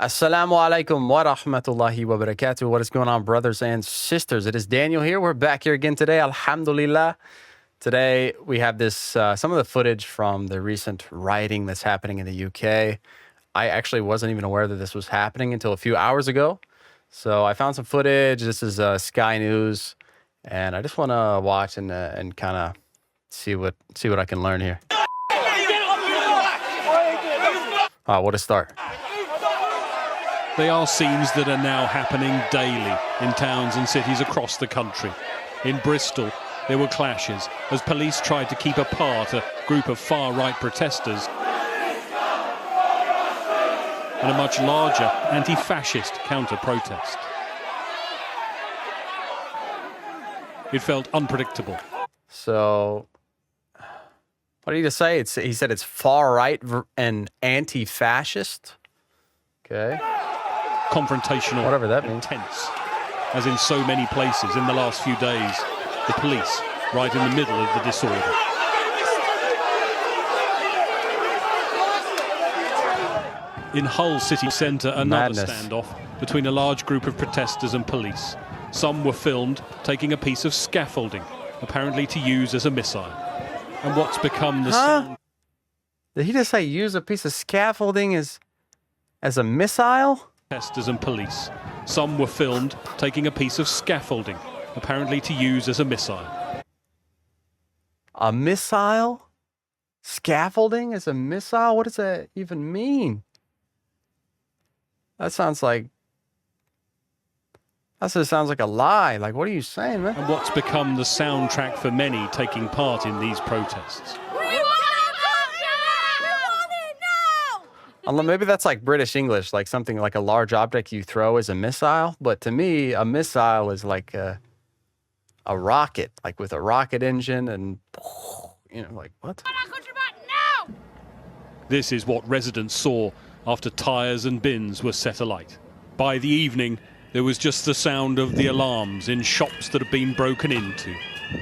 Assalamu alaikum wa rahmatullahi wa barakatuh. What is going on, brothers and sisters? It is Daniel here. We're back here again today. Alhamdulillah. Today we have this some of the footage from the recent rioting that's happening in the UK. I actually wasn't even aware that this was happening until a few hours ago. So I found some footage. This is Sky News, and I just want to watch and kind of see what I can learn here. What a start. They are scenes that are now happening daily in towns and cities across the country. In Bristol, there were clashes as police tried to keep apart a group of far-right protesters and a much larger anti-fascist counter-protest. It felt unpredictable. So, what did he just say? He said it's far-right and anti-fascist? Okay. Confrontational, whatever that means. Tense, as in so many places in the last few days. The police right in the middle of the disorder. In Hull city centre, another standoff between a large group of protesters and police. Some were filmed taking a piece of scaffolding, apparently to use as a missile. And what's become the sound... Did he just say use a piece of scaffolding as a missile? Protesters and police. Some were filmed taking a piece of scaffolding, apparently to use as a missile. A missile? Scaffolding as a missile? What does that even mean? That sounds like a lie. Like, what are you saying, man? And what's become the soundtrack for many taking part in these protests. Maybe that's like British English, like something like a large object you throw as a missile. But to me, a missile is like a rocket, like with a rocket engine and, like what? This is what residents saw after tyres and bins were set alight. By the evening, there was just the sound of the alarms in shops that had been broken into.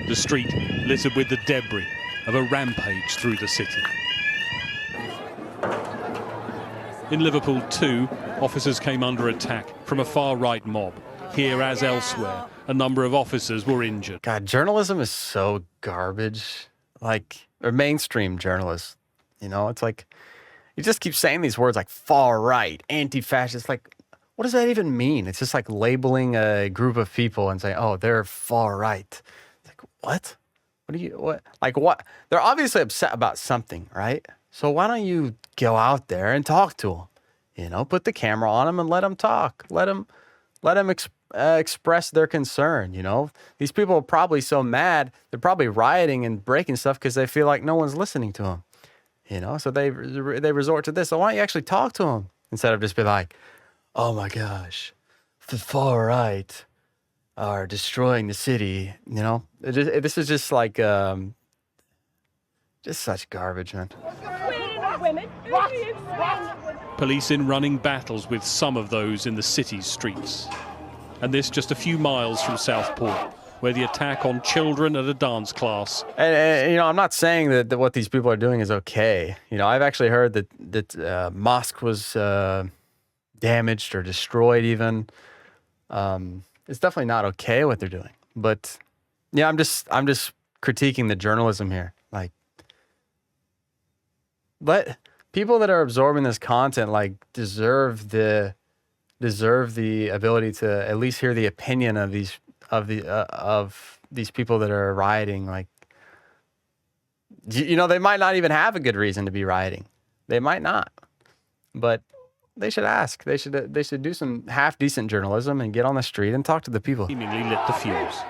The street littered with the debris of a rampage through the city. In Liverpool too, officers came under attack from a far-right mob. Here, as elsewhere, a number of officers were injured. God, journalism is so garbage. Or mainstream journalists. It's like, you just keep saying these words like far-right, anti-fascist. Like, what does that even mean? It's just like labeling a group of people and saying, oh, they're far-right. It's like, what? What? Like, what? They're obviously upset about something, right? So why don't you go out there and talk to them? Put the camera on them and let them talk. Let them express their concern. These people are probably so mad. They're probably rioting and breaking stuff because they feel like no one's listening to them. So they resort to this. So why don't you actually talk to them instead of just be like, oh my gosh, the far right are destroying the city. This is just like just such garbage, man. Police in running battles with some of those in the city's streets. And this just a few miles from Southport, where the attack on children at a dance class. And I'm not saying that what these people are doing is okay. I've actually heard that mosque was damaged or destroyed even. It's definitely not okay what they're doing. But yeah, I'm just critiquing the journalism here. Like, let people that are absorbing this content deserve the ability to at least hear the opinion of these people that are rioting. Like, they might not even have a good reason to be rioting. They might not, but they should ask. They should do some half decent journalism and get on the street and talk to the people. Seemingly lit the fuse.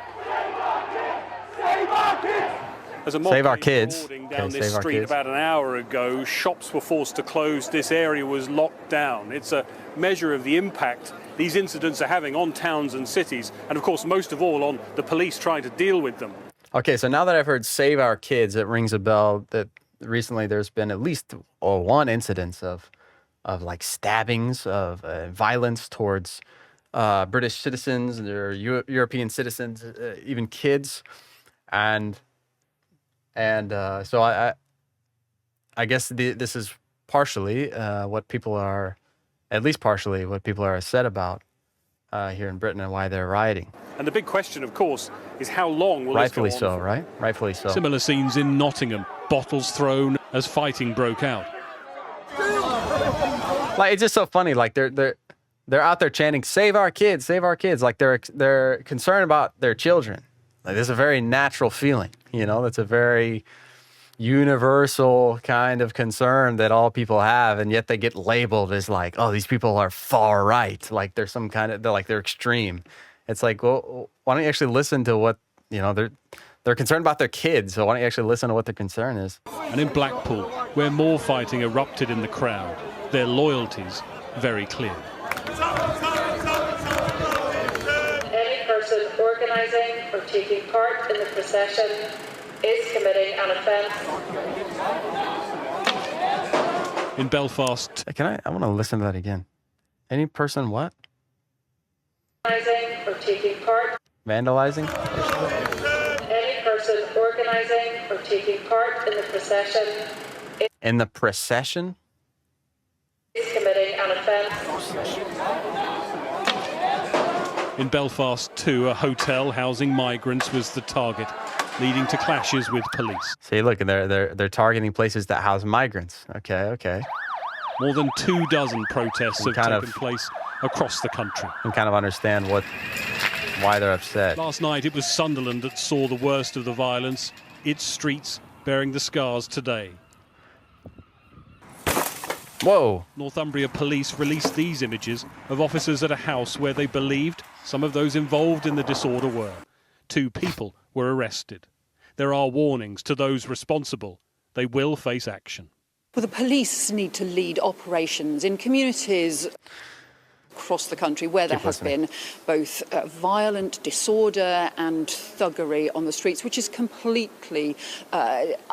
Save our kids. Down this street about an hour ago, shops were forced to close. This area was locked down. It's a measure of the impact these incidents are having on towns and cities, and of course, most of all, on the police trying to deal with them. Okay, so now that I've heard "Save Our Kids," it rings a bell that recently there's been at least one incidence of stabbings, of violence towards British citizens or European citizens, even kids, and so I guess this is partially what people are at least partially, what people are upset about here in Britain and why they're rioting. And the big question, of course, is how long will this go Rightfully on so, for? right? Rightfully so. Similar scenes in Nottingham, bottles thrown as fighting broke out. Like, it's just so funny. Like they're out there chanting, "Save our kids, save our kids!" Like they're concerned about their children. Like, there's a very natural feeling, you know. That's a very universal kind of concern that all people have, and yet they get labeled as like, "Oh, these people are far right." Like they're some kind of they're extreme. It's like, well, why don't you actually listen to what, you know, they're concerned about their kids. So why don't you actually listen to what their concern is? And in Blackpool, where more fighting erupted in the crowd, their loyalties very clear. Any person organising or taking part in the procession is committing an offence. In Belfast, I want to listen to that again. Any person what? Organising or taking part. Vandalizing? Any person organising or taking part in the procession In the procession? is committing an offence. in Belfast too, a hotel housing migrants was the target, leading to clashes with police. See, look, they're targeting places that house migrants. Okay. More than 24 protests have kind taken of- place across the country. And kind of understand why they're upset. Last night it was Sunderland that saw the worst of the violence, its streets bearing the scars today. Whoa. Northumbria police released these images of officers at a house where they believed some of those involved in the disorder were. 2 people were arrested. There are warnings to those responsible. They will face action. Well, the police need to lead operations in communities across the country where there has been both violent disorder and thuggery on the streets, which is completely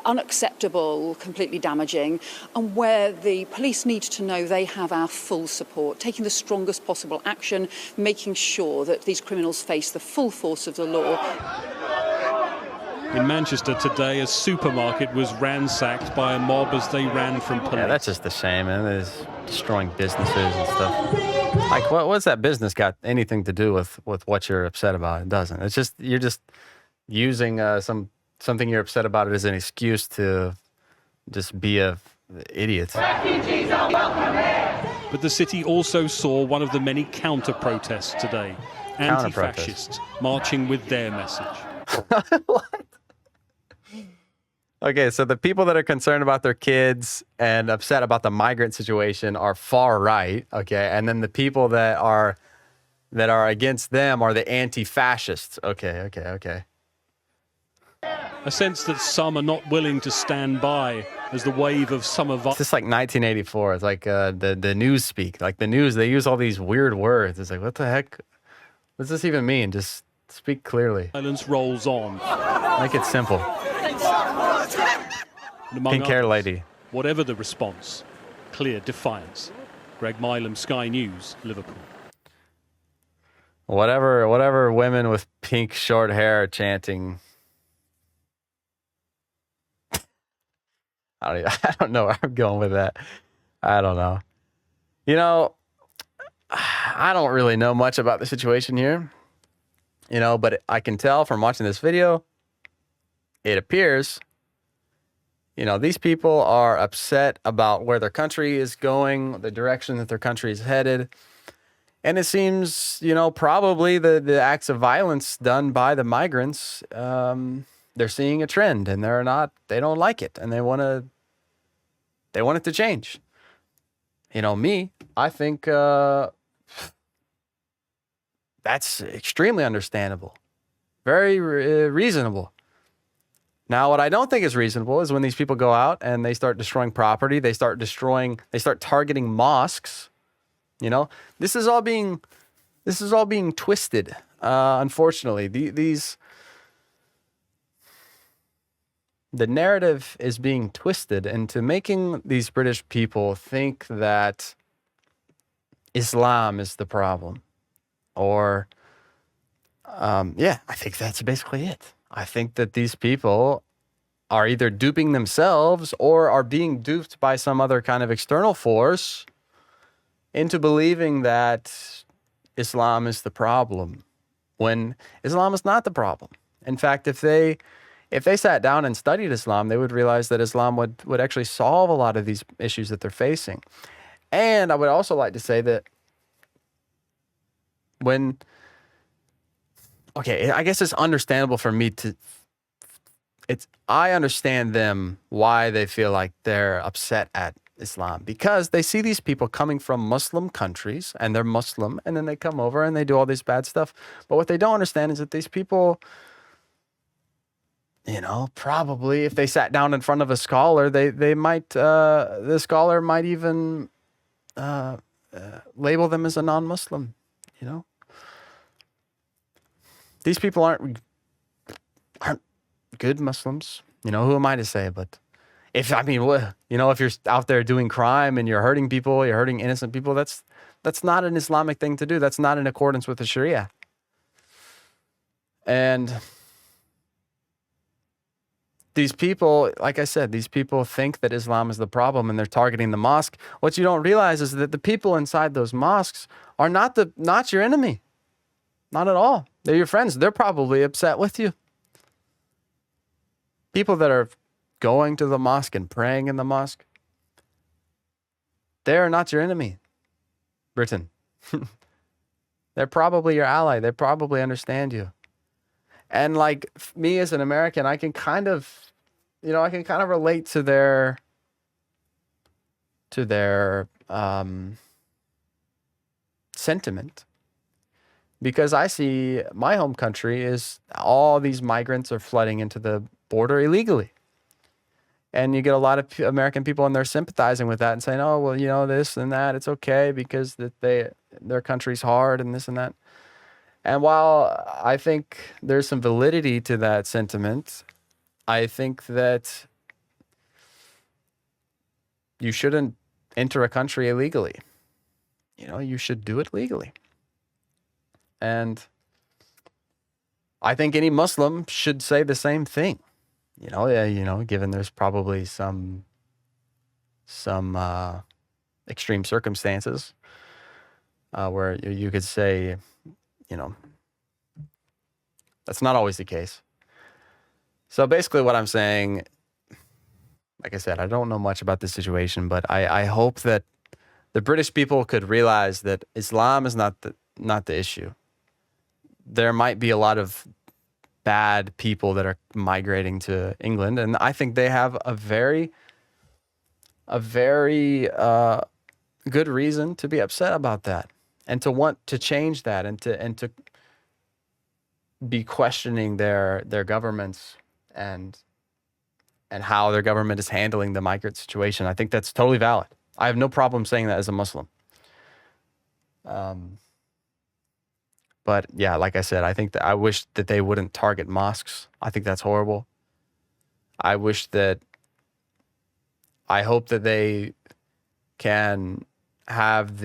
unacceptable, completely damaging, and where the police need to know they have our full support, taking the strongest possible action, making sure that these criminals face the full force of the law. In Manchester today, a supermarket was ransacked by a mob as they ran from police. Yeah, that's just a shame, man. It's destroying businesses and stuff. Like, what's that business got anything to do with what you're upset about? It doesn't. It's just, you're just using something you're upset about it as an excuse to just be a idiot. But the city also saw one of the many counter-protests today. Anti-fascists marching with their message. Okay, so the people that are concerned about their kids and upset about the migrant situation are far right, okay? And then the people that are against them are the anti-fascists. Okay. A sense that some are not willing to stand by as the wave of summer It's violence. just like 1984. It's like the news speak. Like the news, they use all these weird words. It's like, what the heck? What does this even mean? Just speak clearly. Violence rolls on. Make it simple. And among Pink hair others, lady. whatever the response, clear defiance. Greg Milam, Sky News, Liverpool. Whatever women with pink short hair are chanting. I don't know where I'm going with that. I don't know. You know, I don't really know much about the situation here. You know, but I can tell from watching this video, it appears, you know, these people are upset about where their country is going, the direction that their country is headed. And it seems, you know, probably the acts of violence done by the migrants, they're seeing a trend and they don't like it and they want it to change. You know, I think that's extremely understandable. Very reasonable. Now, what I don't think is reasonable is when these people go out and they start destroying property, they start targeting mosques. You know, this is all being twisted. Unfortunately, the narrative is being twisted into making these British people think that Islam is the problem, or I think that's basically it. I think that these people are either duping themselves or are being duped by some other kind of external force into believing that Islam is the problem when Islam is not the problem. In fact, if they sat down and studied Islam, they would realize that Islam would actually solve a lot of these issues that they're facing. And I would also like to say that I guess it's understandable for me I understand them why they feel like they're upset at Islam, because they see these people coming from Muslim countries and they're Muslim, and then they come over and they do all this bad stuff. But what they don't understand is that these people, probably if they sat down in front of a scholar, they might, the scholar might even label them as a non-Muslim, These people aren't good Muslims. Who am I to say? But if you're out there doing crime and you're hurting people, you're hurting innocent people, that's not an Islamic thing to do. That's not in accordance with the Sharia. And these people, like I said, these people think that Islam is the problem and they're targeting the mosque. What you don't realize is that the people inside those mosques are not your enemy. Not at all. They're your friends. They're probably upset with you. People that are going to the mosque and praying in the mosque, they're not your enemy, Britain. They're probably your ally. They probably understand you. And like me as an American, I can kind of relate to their sentiment. Because I see my home country is all these migrants are flooding into the border illegally. And you get a lot of American people and they're sympathizing with that and saying, oh, well, this and that, it's okay because their country's hard and this and that. And while I think there's some validity to that sentiment, I think that you shouldn't enter a country illegally. You should do it legally. And I think any Muslim should say the same thing. Given there's probably some extreme circumstances where you could say, that's not always the case. So basically what I'm saying, like I said, I don't know much about this situation, but I hope that the British people could realize that Islam is not the issue. There might be a lot of bad people that are migrating to England, and I think they have a very good reason to be upset about that and to want to change that and to be questioning their governments and how their government is handling the migrant situation. I think that's totally valid. I have no problem saying that as a Muslim. But yeah, like I said, I think that I wish that they wouldn't target mosques. I think that's horrible. I hope that they can have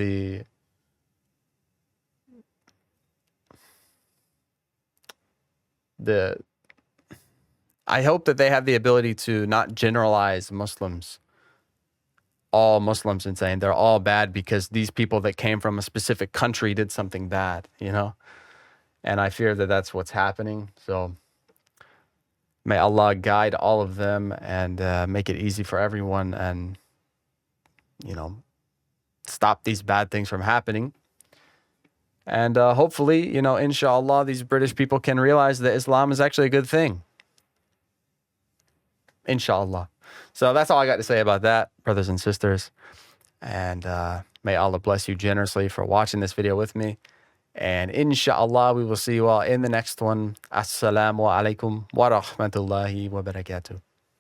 I hope that they have the ability to not generalize all Muslims, and saying they're all bad because these people that came from a specific country did something bad, And I fear that that's what's happening. So may Allah guide all of them and make it easy for everyone and, stop these bad things from happening. And hopefully, inshallah, these British people can realize that Islam is actually a good thing. Inshallah. So that's all I got to say about that, brothers and sisters. And may Allah bless you generously for watching this video with me. And inshallah, we will see you all in the next one. Assalamu alaikum wa rahmatullahi wa barakatuh.